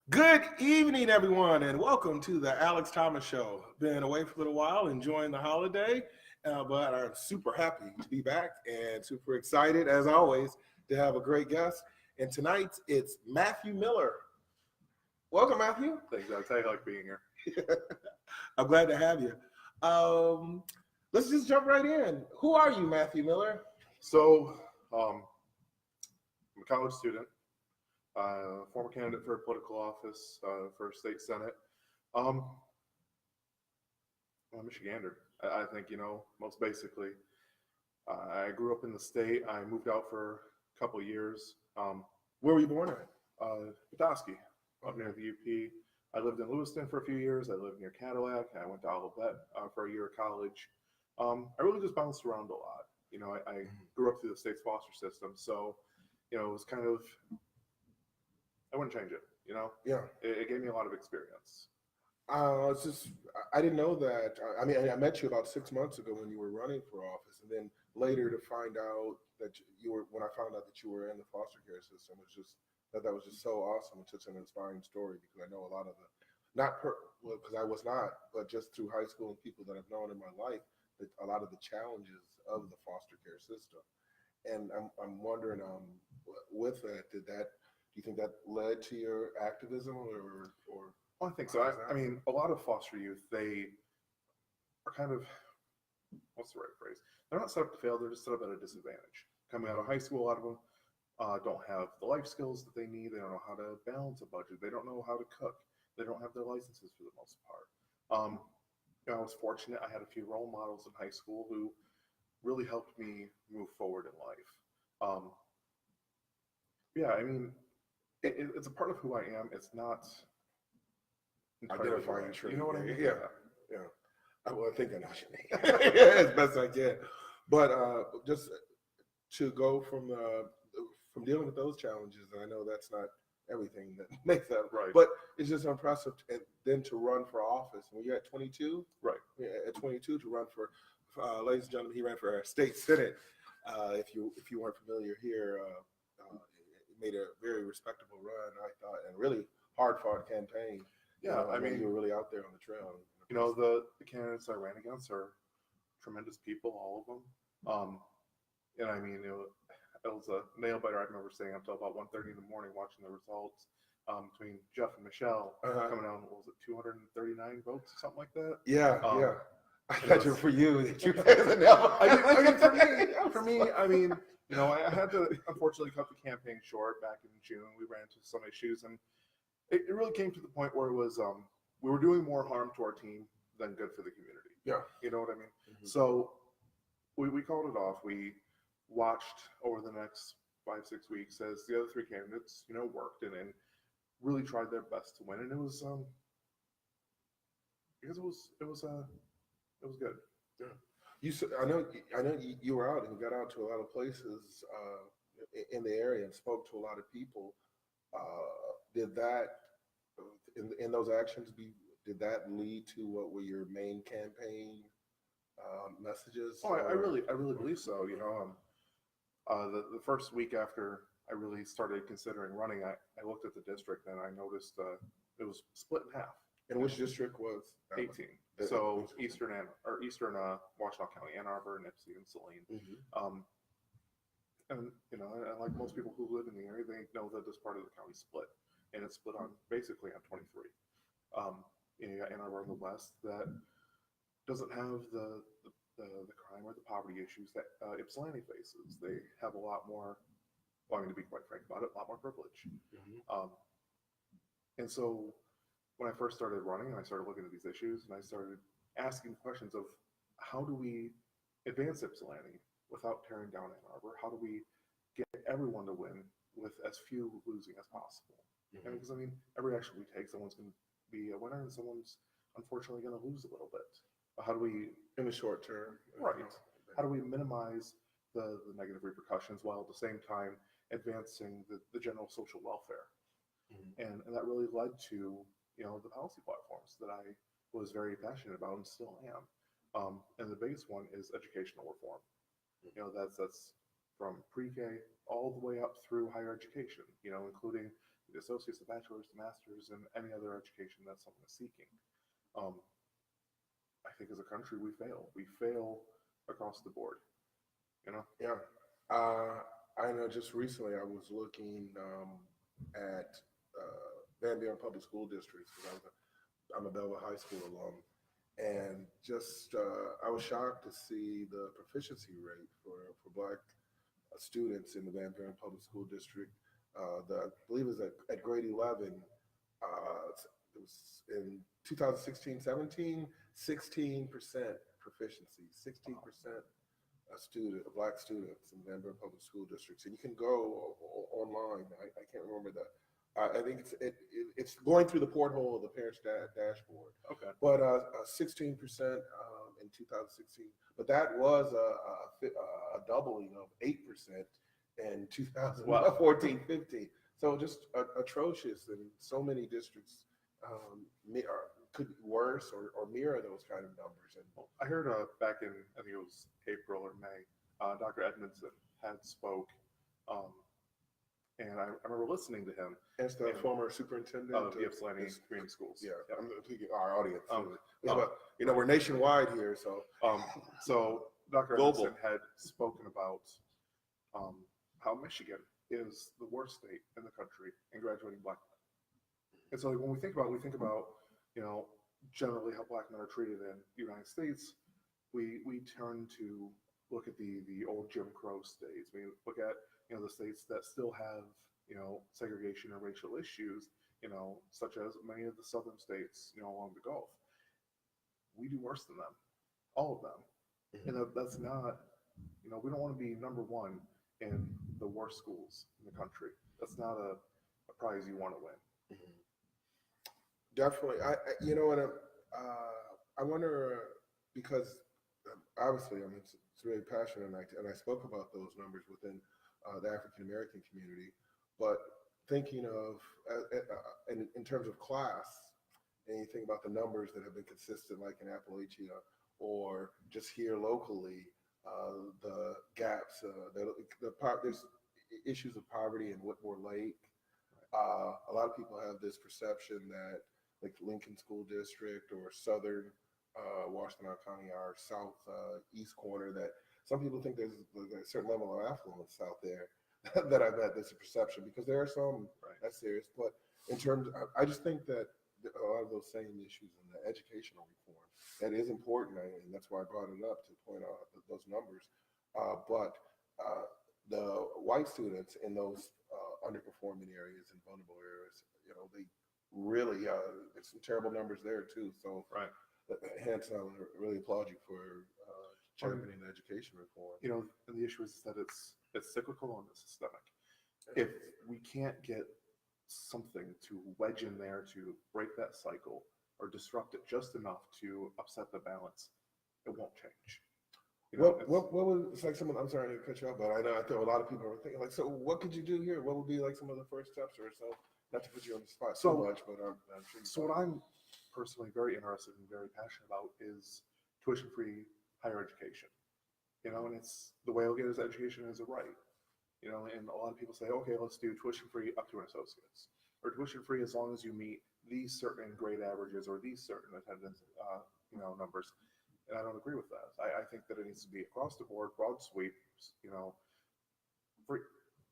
Good evening, everyone, and welcome to the Alex Thomas Show. Been away for a little while, enjoying the holiday, but I'm super happy to be back and super excited, as always, to have a great guest. And tonight it's Matthew Miller. Welcome, Matthew. Thanks, Alex. I like being here. I'm glad to have you. Um, let's just jump right in. Who are you, Matthew Miller? So, I'm a college student, former candidate for a political office for state senate. Um, I'm a Michigander. I think, most basically. I grew up in the state. I moved out for a couple of years. Where were you born at? Petoskey, up near the UP. I lived in Lewiston for a few years. I lived near Cadillac. I went to Olivet for a year of college. I really just bounced around a lot. I grew up through the state's foster system, so it was kind of, I wouldn't change it. Yeah. It gave me a lot of experience. It's just I didn't know that. I mean, I met you about 6 months ago when you were running for office, and then later to find out that you were. When I found out that you were in the foster care system, it was just that was just so awesome. It's such an inspiring story because I know a lot of the, not per well, because I was not, but just through high school and people that I've known in my life, that a lot of the challenges of the foster care system, and I'm wondering, with that, do you think that led to your activism or Well, I think so. I mean, a lot of foster youth, they are kind of, what's the right phrase? They're not set up to fail. They're just set up at a disadvantage. Coming out of high school, a lot of them don't have the life skills that they need. They don't know how to balance a budget. They don't know how to cook. They don't have their licenses for the most part. I was fortunate. I had a few role models in high school who really helped me move forward in life. Yeah, I mean, it's a part of who I am. It's not entirely identifying right. trait? You know what I mean? Yeah, yeah. Well, I think I know what you mean as best I can. But just to go from dealing with those challenges, and I know that's not everything that makes that Right. but it's just impressive. And then to run for office when you're at 22, Right. yeah, at 22 to run for, ladies and gentlemen, he ran for our state senate. If you weren't familiar here, it made a very respectable run, I thought, and really hard fought campaign. Yeah, I I mean, mean, you were really out there on the trail. the candidates I ran against are tremendous people, all of them. And I mean, it was a nail biter. I remember staying up till about 1:30 in the morning watching the results between Jeff and Michelle coming out. What was it, 239 votes, or something like that? Yeah, yeah. I it got you was- for you. That you for me, I mean, I had to unfortunately cut the campaign short back in June. We ran into some issues, and it really came to the point where it was we were doing more harm to our team than good for the community. Yeah. You know what I mean? Mhm. So we called it off. We watched over the next 5-6 weeks as the other three candidates, worked and really tried their best to win. And it was because it was good. Yeah. I know you were out and you got out to a lot of places in the area and spoke to a lot of people. Did that in those actions did that lead to what were your main campaign messages? Oh, I really believe so. The first week after I really started considering running, I looked at the district and I noticed it was split in half. And which district was that 18. one? So eastern Washtenaw County, Ann Arbor, Ypsilanti. Mhm. And and like most people who live in the area, they know that this part of the county split, and it's split on basically on 23. You got Ann Arbor in the west that doesn't have the crime or the poverty issues that Ypsilanti faces. They have a lot more. Well, I mean, to be quite frank about it, a lot more privilege. Mhm. And so when I first started running, I started looking at these issues, and I started asking questions of how do we advance Ypsilanti without tearing down Ann Arbor? How do we get everyone to win with as few losing as possible? Mhm. And because I mean, every action we take, someone's going to be a winner, and someone's unfortunately going to lose a little bit. But how do we, In the short term, right? How do we minimize the negative repercussions while at the same time advancing the general social welfare? Mhm. And that really led to the policy platforms that I was very passionate about and still am. And the biggest one is educational reform. That's from pre-K all the way up through higher education. Including the associates, the bachelor's, the master's, and any other education that someone is seeking. Um, I think as a country, we fail. We fail across the board, you know? Yeah. I know just recently I was looking at Van Buren Public School Districts because I'm a Belleville High School alum, and just I was shocked to see the proficiency rate for Black students in the Van Buren Public School District. I believe it was at grade 11. It was in 2016-17, 16% proficiency, 16% Black students in Van Buren Public School Districts, and you can go online. I can't remember that. I think it's going through the porthole of the parents' dashboard. Okay. But 16% in 2016. But that was a doubling of 8% in 2014-15. So just atrocious, and so many districts could be worse or mirror those kind of numbers. And I heard back in, I think it was April or May, Dr. Edmondson had spoke, and I remember listening to him. as the former superintendent of the Ypsilanti Community Schools. Yeah, Yep. I'm thinking our audience. We're nationwide here, so So Dr. Global. Edmondson had spoken about how Michigan is the worst state in the country in graduating Black men. And so when we think about, generally how Black men are treated in the United States, we turn to look at the old Jim Crow states. We look at, the states that still have, segregation and racial issues, such as many of the southern states, along the Gulf. We do worse than them, all of them. Mhm. And that's not, we don't want to be number one in the worst schools in the country. That's not a prize you want to win. definitely. I wonder because obviously, it's really passionate, and I spoke about those numbers within the African American community, but thinking of in terms of class, and you think about the numbers that have been consistent, like in Appalachia or just here locally, the gaps, there's issues of poverty in Whitmore Lake. A lot of people have this perception that like Lincoln School District or Southern Washington County, our southeast corner, that some people think there's a certain level of affluence out there that I've had this perception, because there are some that's serious. But in terms, I just think that a lot of those same issues in the educational reform, that is important, and that's why I brought it up, to point out those numbers. But the white students in those underperforming areas and vulnerable areas, they really, there's some terrible numbers there too. So hence, I really applaud you for championing the education reform. And the issue is that it's cyclical and it's systemic. If we can't get something to wedge in there to break that cycle or disrupt it just enough to upset the balance, it won't change. What was, it's like I'm sorry to cut you off, but I know a lot of people are thinking like, so what could you do here? What would be like some of the first steps or so? Not to put you on the spot so much, but I'm sure. So what I'm personally very interested and very passionate about is tuition-free higher education. And it's the way I'll get is education as a right. And a lot of people say, okay, let's do tuition-free up to an associate's, or tuition-free as long as you meet these certain grade averages or these certain attendance, numbers. And I don't agree with that. I think that it needs to be across the board, broad sweep, free.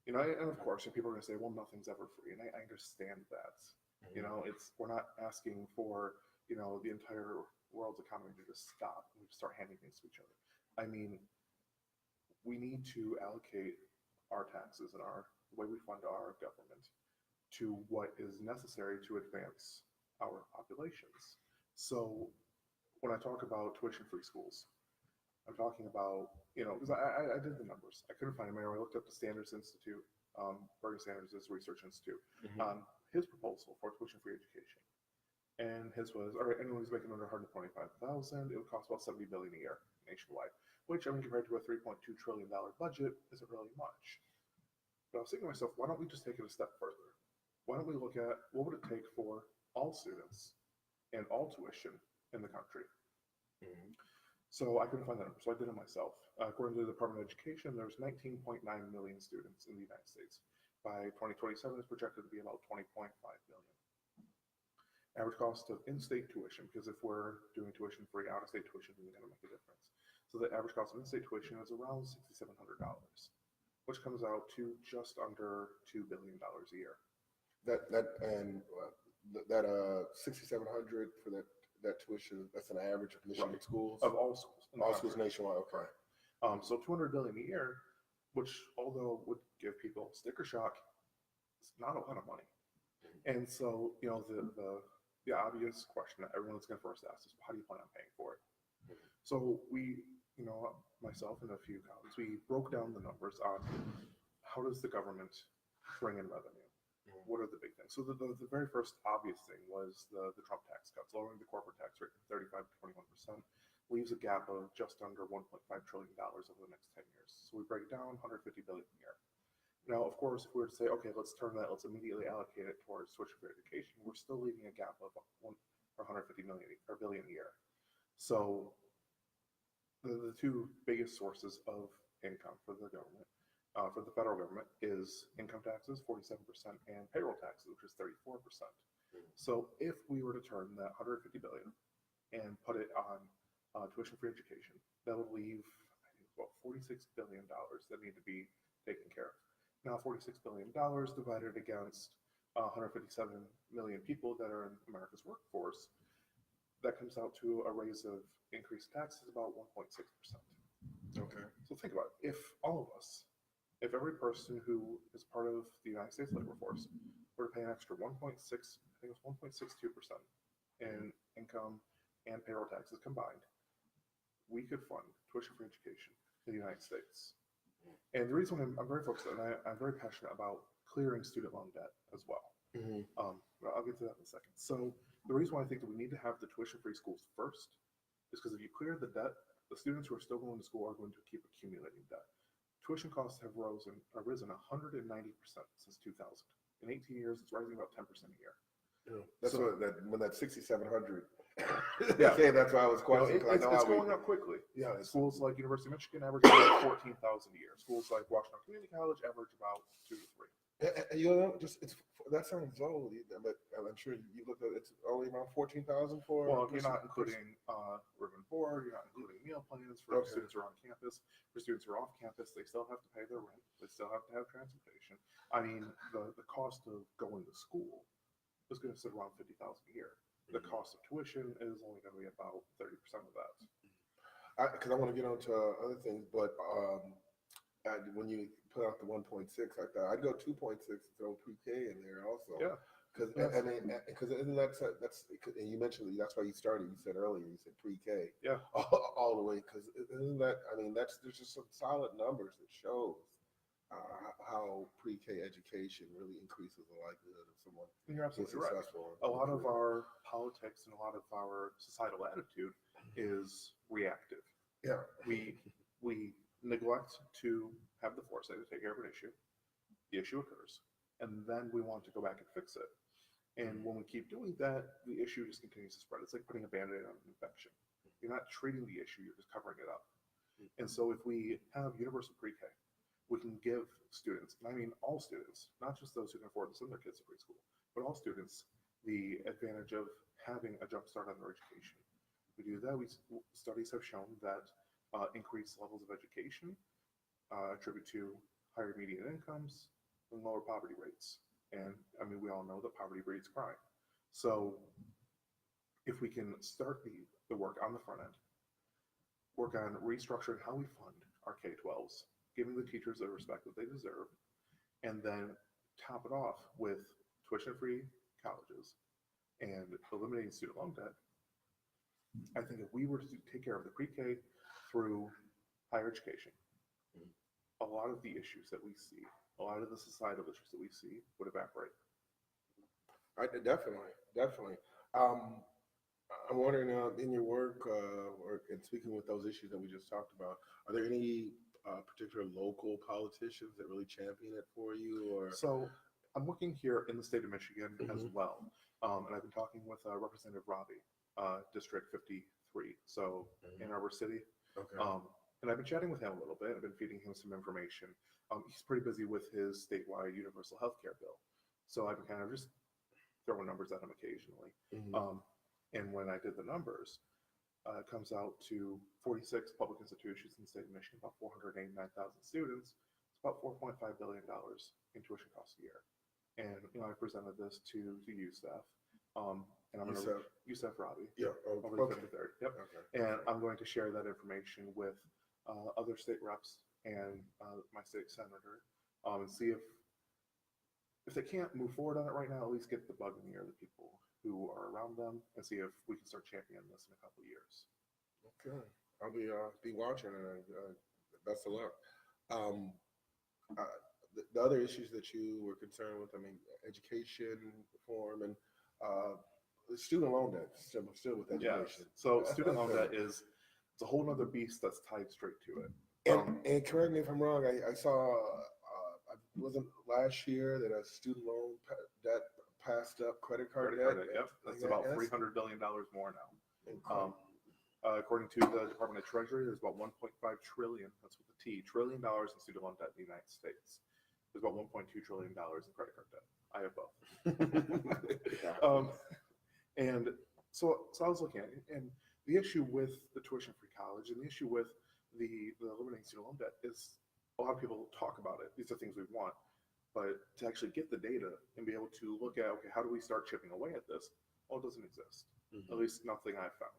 And of course, people are going to say, well, nothing's ever free. And I understand that. We're not asking for, the entire world's economy to just stop and we just start handing things to each other. I mean, we need to allocate our taxes and the way we fund our government to what is necessary to advance our populations. So when I talk about tuition-free schools, I'm talking about, because I did the numbers. I couldn't find them. I looked up the Standards Institute, Bernie Sanders' research institute, on his proposal for tuition-free education. And his was, anyone who's making under $125,000, it would cost about $70 billion a year nationwide, which, compared to a $3.2 trillion budget, isn't really much. But I was thinking to myself, why don't we just take it a step further? Why don't we look at what would it take for all students and all tuition in the country? So I couldn't find that number, so I did it myself. According to the Department of Education, there's 19.9 million students in the United States. by 2027 is projected to be about 20.5 billion. Average cost of in-state tuition, because if we're doing tuition free, out-of-state tuition isn't going to make a difference. So the average cost of in-state tuition is around $6,700, which comes out to just under $2 billion a year. That 6,700 for that tuition, that's an average of Michigan schools? Of all schools. All schools nationwide, okay. So $200 billion a year, which although would give people sticker shock, it's not a lot of money. And so, you know, the obvious question that everyone's going to first ask is, how do you plan on paying for it? So we, you know, myself and a few colleagues, we broke down the numbers on how does the government bring in revenue? What are the big things? So the very first obvious thing was the Trump tax cuts, lowering the corporate tax rate from 35 to 21%, leaves a gap of just under $1.5 trillion over the next 10 years. So we break it down, 150 billion a year. Now, of course, if we were to say, okay, let's immediately allocate it towards tuition for education, we're still leaving a gap of 150 billion a year. So the two biggest sources of income for the government, for the federal government, is income taxes, 47%, and payroll taxes, which is 34%. So if we were to turn that 150 billion and put it on tuition-free education, that would leave, I think, about $46 billion that need to be taken care of. Now, $46 billion divided against 157 million people that are in America's workforce, that comes out to a raise of increased taxes about 1.6%. Okay. So think about it. If all of us, if every person who is part of the United States labor force were to pay an extra 1.62% in income and payroll taxes combined, we could fund tuition-free education in the United States. And the reason I'm very focused on, I'm very passionate about clearing student loan debt as well. I'll get to that in a second. So the reason why I think that we need to have the tuition-free schools first is because if you clear the debt, the students who are still going to school are going to keep accumulating debt. Tuition costs have risen 190% since 2000. In 18 years, it's rising about 10% a year. Yeah. That's so, when that 6,700. Yeah, okay, that's why I was questioning. It's going up quickly. Yeah, schools like University of Michigan average about 14,000 a year. Schools like Washington Community College average about 2 to 3. You know, that sounds low, but I'm sure you look at it's only around 14,000 for. Well, you're not including room and board. You're not including meal plans for students who are on campus. For students who are off campus, they still have to pay their rent. They still have to have transportation. I mean, the cost of going to school is going to sit around 50,000 a year. The cost of tuition is only going to be about 30% of that. Because I want to get on to other things, but when you put out the 1.6, I thought I'd go 2.6 and throw pre-K in there also. Yeah. Because isn't that's and you mentioned that's why you started. You said earlier, you said pre-K. Yeah. All the way. Because isn't that? I mean, there's just some solid numbers that shows how pre-K education really increases the likelihood of someone being successful. A lot of our politics and a lot of our societal attitude is reactive. Yeah. We neglect to have the foresight to take care of an issue. The issue occurs, and then we want to go back and fix it. And when we keep doing that, the issue just continues to spread. It's like putting a Band-Aid on an infection. You're not treating the issue, you're just covering it up. And so if we have universal pre-K, we can give students, and I mean all students, not just those who can afford to send their kids to preschool, but all students, the advantage of having a jump start on their education. We do that. Studies have shown that increased levels of education attribute to higher median incomes and lower poverty rates. And I mean, we all know that poverty breeds crime. So if we can start the work on the front end, work on restructuring how we fund our K-12s, giving the teachers the respect that they deserve, and then top it off with tuition-free colleges and eliminating student loan debt, I think if we were to take care of the pre-K through higher education, a lot of the issues that we see, a lot of the societal issues that we see would evaporate. Definitely. I'm wondering, in your work, and speaking with those issues that we just talked about, are there any particular local politicians that really champion it for you? Or so I'm looking here in the state of Michigan as well, and I've been talking with Representative Robbie, District 53, so Ann Arbor City. Okay. And I've been chatting with him a little bit. I've been feeding him some information. He's pretty busy with his statewide universal health care bill. So I've been kind of just throwing numbers at him occasionally. Mhm. And when I did the numbers, it comes out to 46 public institutions in the state of Michigan, about 489,000 students. It's about $4.5 billion in tuition costs a year. And I presented this to USAF, and I'm going to USAF Robbie. Yeah. Over the Okay. 53rd. Yep. Okay. And I'm going to share that information with other state reps and my state senator, and see if they can't move forward on it right now, at least get the bug in the ear of the people who are around them, and see if we can start championing this in a couple of years. Okay. I'll be watching, and best of luck. Um, the other issues that you were concerned with, I mean, education reform and the student loan debt, still with Yes. education. So student loan debt it's a whole other beast that's tied straight to it. And correct me if I'm wrong, I saw, it wasn't last year that a student loan debt passed up credit card debt? Yep. That's about $300 billion more now. Incredible. According to the Department of Treasury, there's about 1.5 trillion, that's with the T, $1 trillion in student loan debt in the United States. There's about $1.2 trillion in credit card debt. I have both. And so I was looking at it, and the issue with the tuition-free college and the issue with the eliminating student loan debt is a lot of people talk about it. These are things we want, but to actually get the data and be able to look at, okay, how do we start chipping away at this? Well, it doesn't exist. Mhm. At least nothing I've found.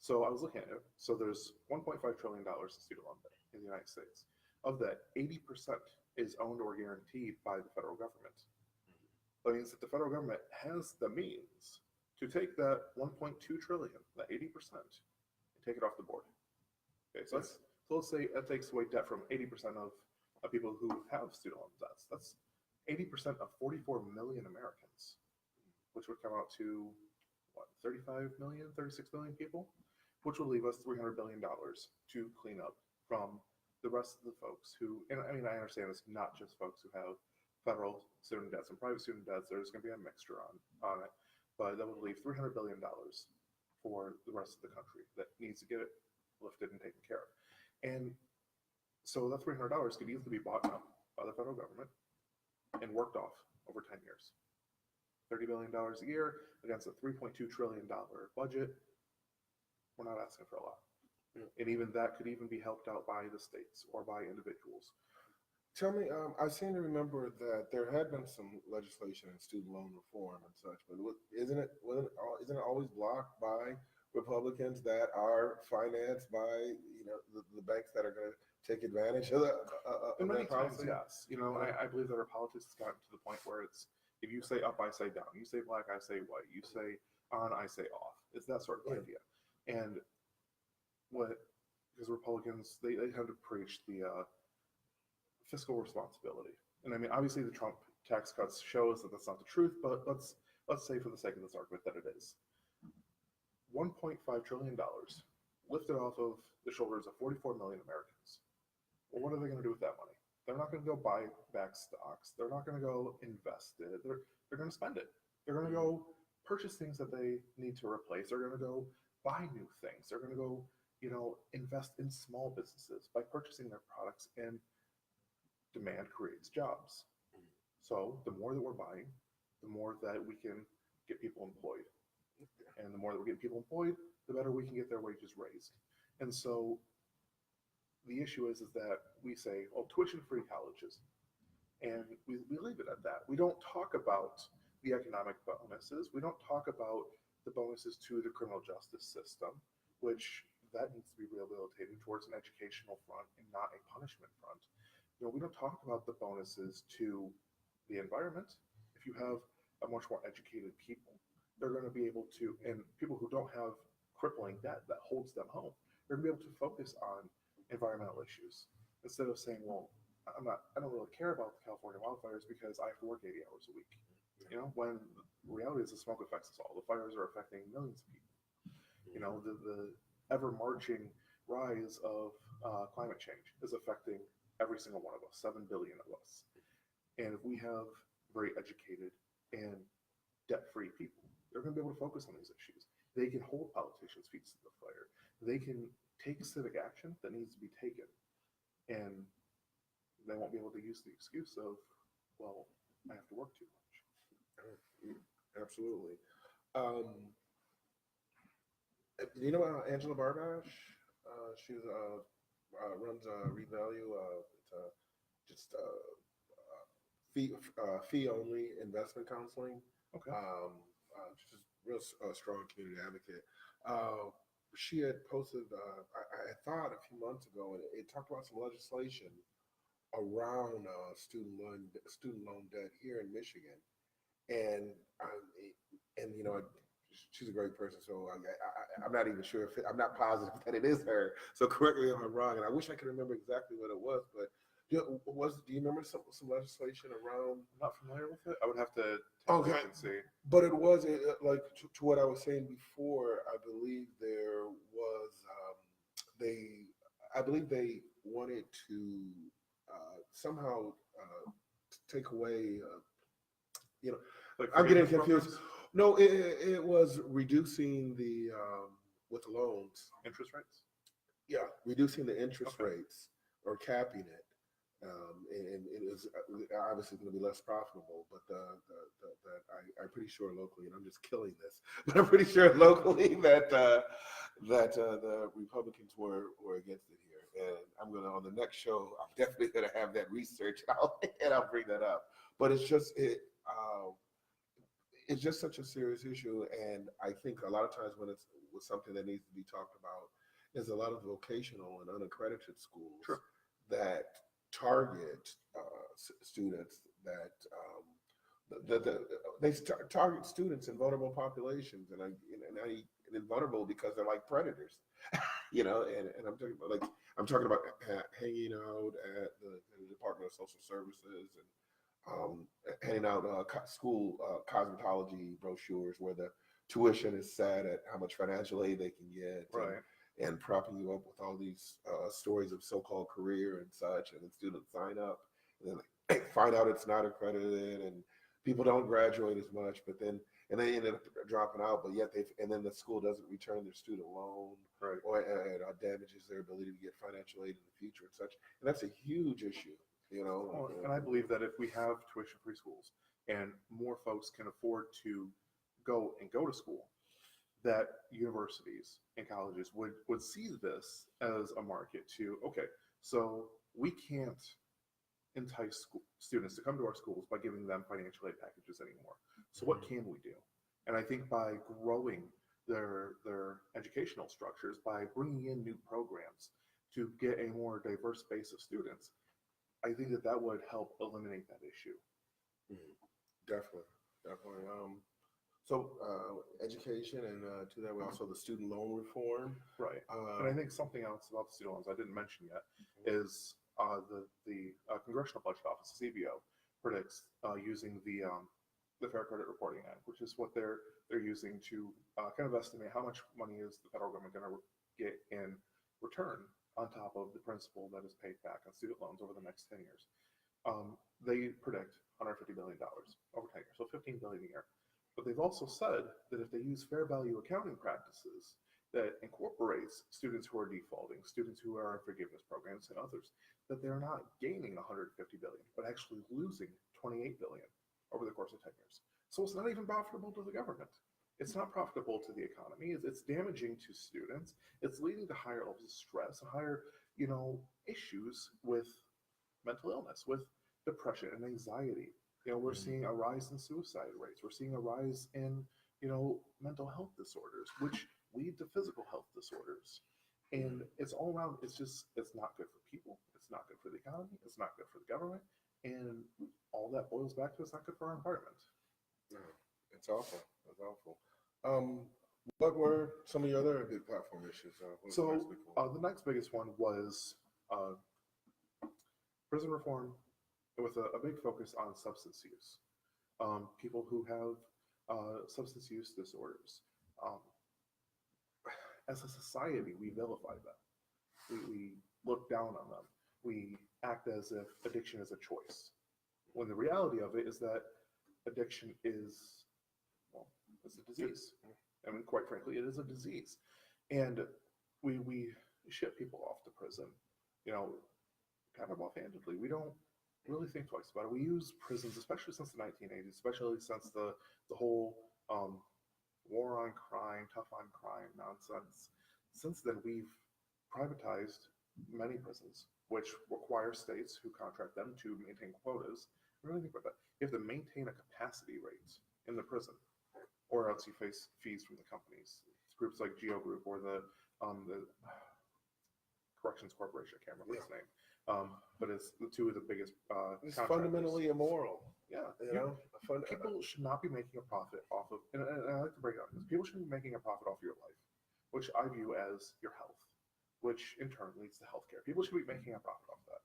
So I was looking at it. So there's $1.5 trillion in student loan debt in the United States. Of that, 80% is owned or guaranteed by the federal government. That means that the federal government has the means to take that 1.2 trillion, that 80%, and take it off the board. Okay, so let's say that takes away debt from 80% of people who have student loan debts. That's 80% of 44 million Americans, which would come out to what, 35 million, 36 million people, which would leave us $300 billion to clean up from the rest of the folks who, and I mean, I understand it's not just folks who have federal student debts and private student debts. There's going to be a mixture on it, but that would leave $300 billion for the rest of the country that needs to get it lifted and taken care of. And so that $300 could easily be bought up by the federal government and worked off over 10 years. $30 billion a year against a $3.2 trillion budget. We're not asking for a lot. And even that could even be helped out by the states or by individuals. Tell me, I seem to remember that there had been some legislation in student loan reform and such, but isn't it always blocked by Republicans that are financed by the banks that are going to take advantage of And many that times, policy? yes. I believe that our politics has gotten to the point where it's, if you say up, I say down. You say black, I say white. You say on, I say off. It's that sort of idea. And because Republicans, they tend to preach the fiscal responsibility. And I mean, obviously the Trump tax cuts shows that that's not the truth, but let's say for the sake of this argument that it is. $1.5 trillion lifted off of the shoulders of 44 million Americans. Well, what are they going to do with that money? They're not going to go buy back stocks. They're not going to go invest it. They're going to spend it. They're going to go purchase things that they need to replace. They're going to go buy new things. They're going to go, invest in small businesses by purchasing their products, and demand creates jobs. So the more that we're buying, the more that we can get people employed. And the more that we get people employed, the better we can get their wages raised. And so the issue is that we say, oh, tuition-free colleges. And we leave it at that. We don't talk about the economic bonuses. We don't talk about the bonuses to the criminal justice system, which that needs to be rehabilitated towards an educational front and not a punishment front. We don't talk about the bonuses to the environment. If you have a much more educated people, they're going to be able to, and people who don't have crippling debt that holds them home, they're going to be able to focus on environmental issues instead of saying, well, I don't really care about the California wildfires because I have to work 80 hours a week. When the reality is the smoke affects us all. The fires are affecting millions of people. The ever-marching rise of climate change is affecting every single one of us, 7 billion of us. And if we have very educated and debt-free people, they're going to be able to focus on these issues. They can hold politicians' feet to the fire. They can take civic action that needs to be taken, and they won't be able to use the excuse of, well, I have to work too much. Absolutely. You know Angela Barbash? She runs Revalue. It's just fee only investment counseling. Okay. She's a real strong community advocate. She had posted, I thought a few months ago, and it talked about some legislation around student loan debt here in Michigan, and you know, she's a great person. So I'm not even sure if I'm not positive that it is her. So correct me if I'm wrong, and I wish I could remember exactly what it was. But do you remember some legislation around? I'm not familiar with it. I would have to take a Okay. look and see. But it was like to what I was saying before. I believe there was I believe they wanted to somehow take away. You know, Like I'm getting forgiveness confused. programs, No, it was reducing the with the loans. interest rates. Yeah, reducing the interest Okay. rates or capping it. And it is obviously going to be less profitable, but I'm pretty sure locally, and I'm just killing this, but I'm pretty sure locally that the Republicans were against it here. And I'm gonna on the next show, I'm definitely gonna have that research, and I'll bring that up. But it's just such a serious issue, and I think a lot of times when it's with something that needs to be talked about, is a lot of vocational and unaccredited schools Sure. that target students that target students in vulnerable populations, and vulnerable because they're like predators, you know. And I'm talking about hanging out at the Department of Social Services and handing out school cosmetology brochures where the tuition is set at how much financial aid they can get, Right. and propping you up with all these stories of so-called career and such, and then students sign up, and then they find out it's not accredited, and people don't graduate as much, but then and they ended up dropping out, but yet and then the school doesn't return their student loan, Right. or damages their ability to get financial aid in the future and such, and that's a huge issue, you know. Well, and I believe that if we have tuition-free schools and more folks can afford to go to school, that universities and colleges would see this as a market to, okay, so we can't entice students to come to our schools by giving them financial aid packages anymore. So what can we do? And I think by growing their educational structures, by bringing in new programs to get a more diverse base of students, I think that would help eliminate that issue. Definitely. So education, and to that we also the student loan reform. Right. And I think something else about the student loans I didn't mention yet is the Congressional Budget Office, CBO, predicts using the Fair Credit Reporting Act, which is what they're using to kind of estimate how much money is the federal government going to get in return on top of the principal that is paid back on student loans over the next 10 years. They predict $150 billion over 10 years, so $15 billion a year. But they've also said that if they use fair value accounting practices that incorporates students who are defaulting, students who are in forgiveness programs and others, that they're not gaining $150 billion, but actually losing $28 billion over the course of 10 years. So it's not even profitable to the government. It's not profitable to the economy. It's damaging to students. It's leading to higher levels of stress and higher, issues with mental illness, with depression and anxiety. We're seeing a rise in suicide rates. We're seeing a rise in, mental health disorders, which lead to physical health disorders. And it's all around, it's not good for people. It's not good for the economy. It's not good for the government. And all that boils back to it's not good for our environment. No, it's awful. It's awful. What were some of the other big platform issues? So the next biggest one was prison reform with a big focus on substance use. People who have substance use disorders. As a society, we vilify them. We look down on them. We act as if addiction is a choice, when the reality of it is that addiction is, it's a disease. I mean, quite frankly, it is a disease. And we ship people off to prison, you know, kind of offhandedly. We don't really think twice about it. We use prisons, especially since the 1980s, especially since the whole war on crime, tough on crime nonsense. Since then, we've privatized many prisons, which require states who contract them to maintain quotas. Really think about that. You have to maintain a capacity rate in the prison, or else you face fees from the companies. It's groups like Geo Group or the Corrections Corporation. I can't remember its name, but it's the two of the biggest. It's fundamentally immoral. Yeah, You know, people should not be making a profit off of, and I like to break it down because people shouldn't be making a profit off your life, which I view as your health, which in turn leads to healthcare. People should be making a profit off that.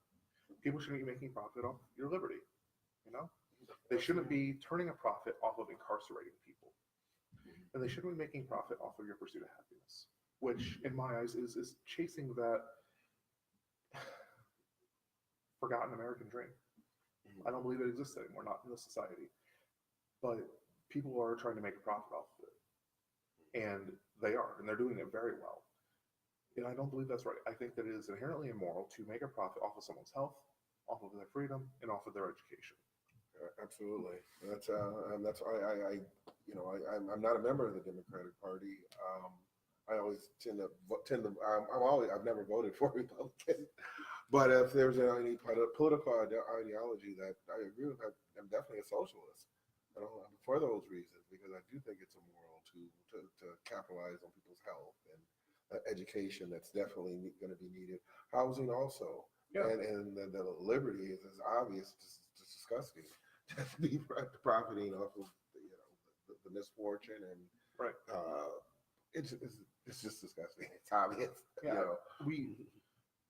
People shouldn't be making profit off your liberty. You know, they shouldn't be turning a profit off of incarcerating people, and they shouldn't be making profit off of your pursuit of happiness, which in my eyes is chasing that forgotten American dream. I don't believe it exists anymore, not in this society. But people are trying to make a profit off of it. And they are, and they're doing it very well. And I don't believe that's right. I think that it is inherently immoral to make a profit off of someone's health, off of their freedom, and off of their education. Absolutely. That's why I'm not a member of the Democratic Party. I always I've never voted for Republican. But if there's any political ideology that I agree with, I'm definitely a socialist. I'm for those reasons, because I do think it's immoral to capitalize on people's health and education. That's definitely going to be needed. Housing also, and the liberty is obvious. It's disgusting to be profiting off of the misfortune and right. It's just disgusting. It's obvious. Yeah,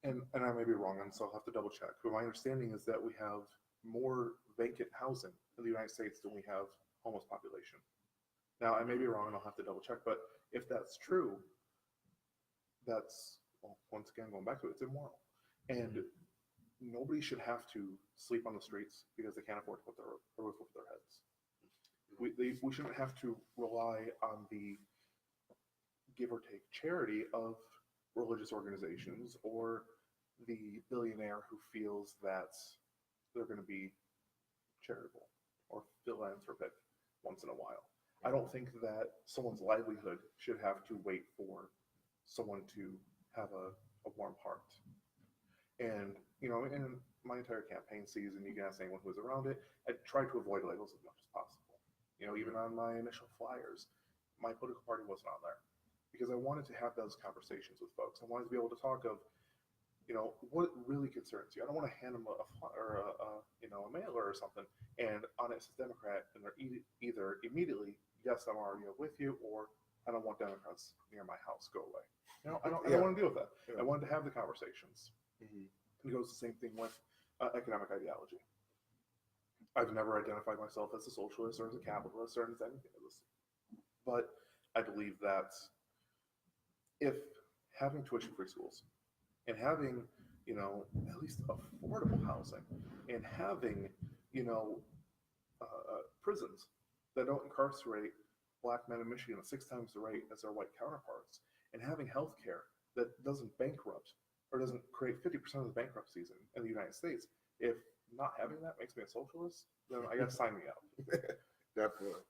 And I may be wrong, and so I'll have to double check. But my understanding is that we have more vacant housing in the United States than we have homeless population. Now, I may be wrong, and I'll have to double check. But if that's true, that's, well, once again, going back to it, it's immoral. And nobody should have to sleep on the streets because they can't afford to put a roof over their heads. We shouldn't have to rely on the give or take charity of religious organizations or the billionaire who feels that they're going to be charitable or philanthropic once in a while. I don't think that someone's livelihood should have to wait for someone to have a warm heart. And, you know, in my entire campaign season, you can ask anyone who was around it, I tried to avoid labels as much as possible. You know, even on my initial flyers, my political party wasn't on there because I wanted to have those conversations with folks. I wanted to be able to talk of, you know, what really concerns you. I don't want to hand them a mailer or something, and on it says Democrat, and they're either immediately, yes, I'm already with you, or I don't want Democrats near my house, go away. You know, I don't want to deal with that. Yeah. I wanted to have the conversations. Mm-hmm. It goes the same thing with economic ideology. I've never identified myself as a socialist or as a capitalist or as anything of this, but I believe that if having tuition-free schools and having, you know, at least affordable housing and having, you know, prisons that don't incarcerate Black men in Michigan at 6 times the rate as their white counterparts, and having health care that doesn't bankrupt or doesn't create 50% of the bankruptcies in the United States, if not having that makes me a socialist, then I guess sign me up. Definitely.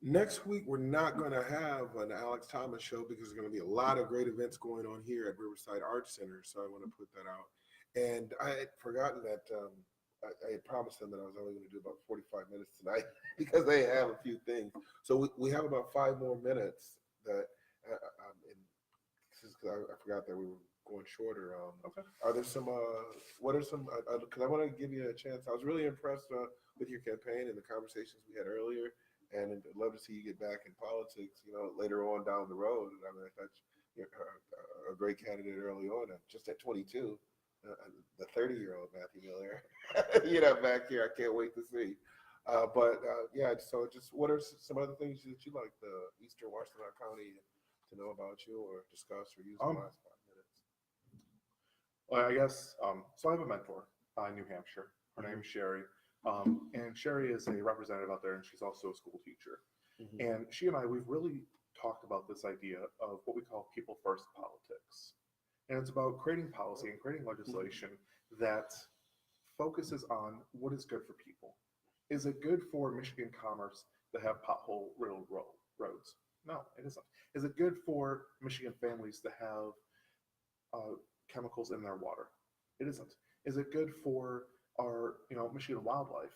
Next week, we're not going to have an Alex Thomas show because there's going to be a lot of great events going on here at Riverside Arts Center. So I want to put that out. And I had forgotten that I had promised them that I was only going to do about 45 minutes tonight because they have a few things. So we have about 5 more minutes that, because I forgot that we were going shorter. Okay. Are there some, what are some, because I want to give you a chance. I was really impressed with your campaign and the conversations we had earlier. And I'd love to see you get back in politics, you know, later on down the road. I mean, I thought you're a great candidate early on, just at 22, the 30-year-old Matthew Miller, you know, back here. I can't wait to see. Yeah, so just what are some other things that you like the Eastern Washington County to know about you or discuss or use in the last 5 minutes? Well, I guess, so I have a mentor in New Hampshire. Her name is Sherry. And Sherry is a representative out there, and she's also a school teacher. Mm-hmm. And she and I, we've really talked about this idea of what we call people first politics. And it's about creating policy and creating legislation that focuses on what is good for people. Is it good for Michigan commerce to have pothole riddled roads? No, it isn't. Is it good for Michigan families to have chemicals in their water? It isn't. Is it good for our Michigan wildlife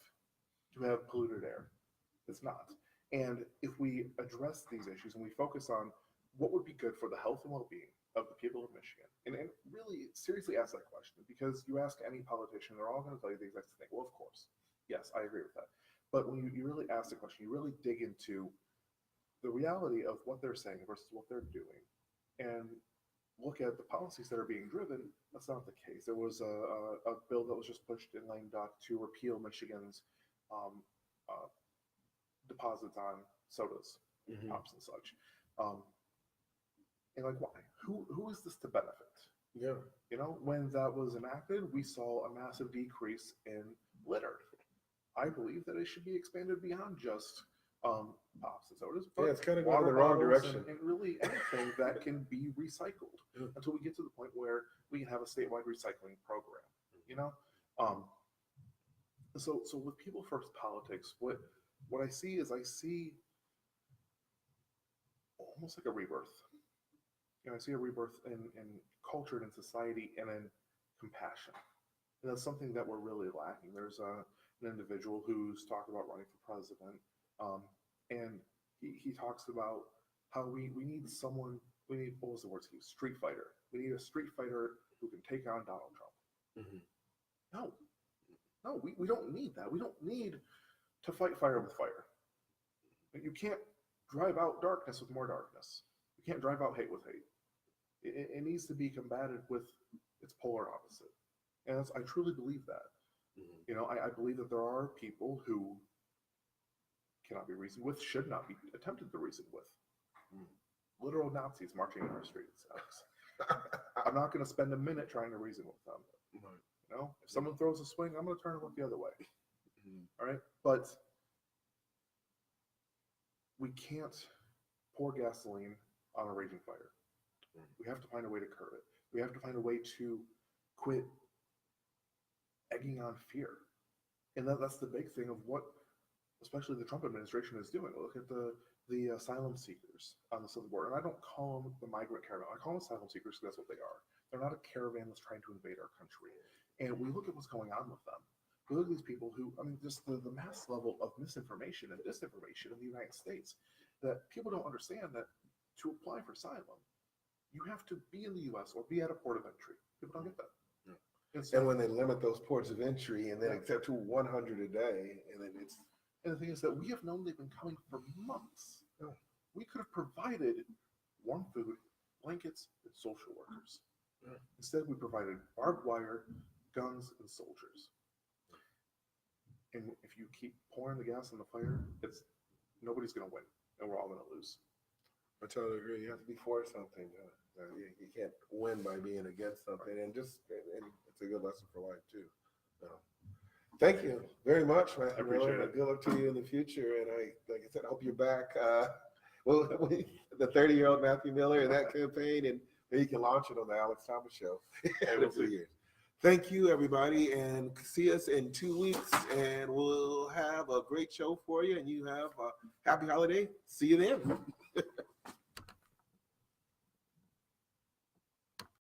to have polluted air? It's not. And if we address these issues and we focus on what would be good for the health and well-being of the people of Michigan, and really seriously ask that question, because you ask any politician, they're all going to tell you the exact same thing. Well, of course, yes, I agree with that. But when you really ask the question, you really dig into the reality of what they're saying versus what they're doing, and look at the policies that are being driven, that's not the case. There was a bill that was just pushed in lame duck to repeal Michigan's deposits on sodas, pops and such. And like, why? Who is this to benefit? Yeah. When that was enacted, we saw a massive decrease in litter. I believe that it should be expanded beyond just pops and sodas. But Yeah, it's kind of going water the wrong bottles direction. and really anything that can be recycled until we get to the point where we can have a statewide recycling program. So with people first politics, what I see is almost like a rebirth. I see a rebirth in culture and in society and in compassion. And that's something that we're really lacking. There's an individual who's talked about running for president, and he talks about how we need someone, what was the word he used? Street fighter. We need a street fighter who can take on Donald Trump. No, we don't need that. We don't need to fight fire with fire. You can't drive out darkness with more darkness. You can't drive out hate with hate. It needs to be combated with its polar opposite. And I truly believe that. I believe that there are people who cannot be reasoned with, should not be attempted to reason with. Literal Nazis marching in our streets, Alex. I'm not going to spend a minute trying to reason with them. If someone throws a swing, I'm going to turn and look the other way. All right? But we can't pour gasoline on a raging fire. We have to find a way to curb it. We have to find a way to quit egging on fear. And that's the big thing of what, especially the Trump administration is doing. Look at the asylum seekers on the southern border. And I don't call them the migrant caravan. I call them asylum seekers because that's what they are. They're not a caravan that's trying to invade our country. And we look at what's going on with them. We look at these people who, just the mass level of misinformation and disinformation in the United States, that people don't understand that to apply for asylum, you have to be in the U.S. or be at a port of entry. People don't get that. And when they limit those ports of entry and then accept to 100 a day, and then and the thing is that we have known they've been coming for months. We could have provided warm food, blankets, and social workers. Instead, we provided barbed wire, guns, and soldiers. And if you keep pouring the gas on the fire, nobody's going to win, and we're all going to lose. I totally agree. You have to be for something. You can't win by being against something, and it's a good lesson for life too. Thank you very much, Matthew. I appreciate it. Good luck to you in the future, and like I said, I hope you're back. The 30-year-old Matthew Miller in that campaign, and maybe you can launch it on the Alex Thomas Show in a few years. Thank you, everybody, and see us in 2 weeks, and we'll have a great show for you, and you have a happy holiday. See you then.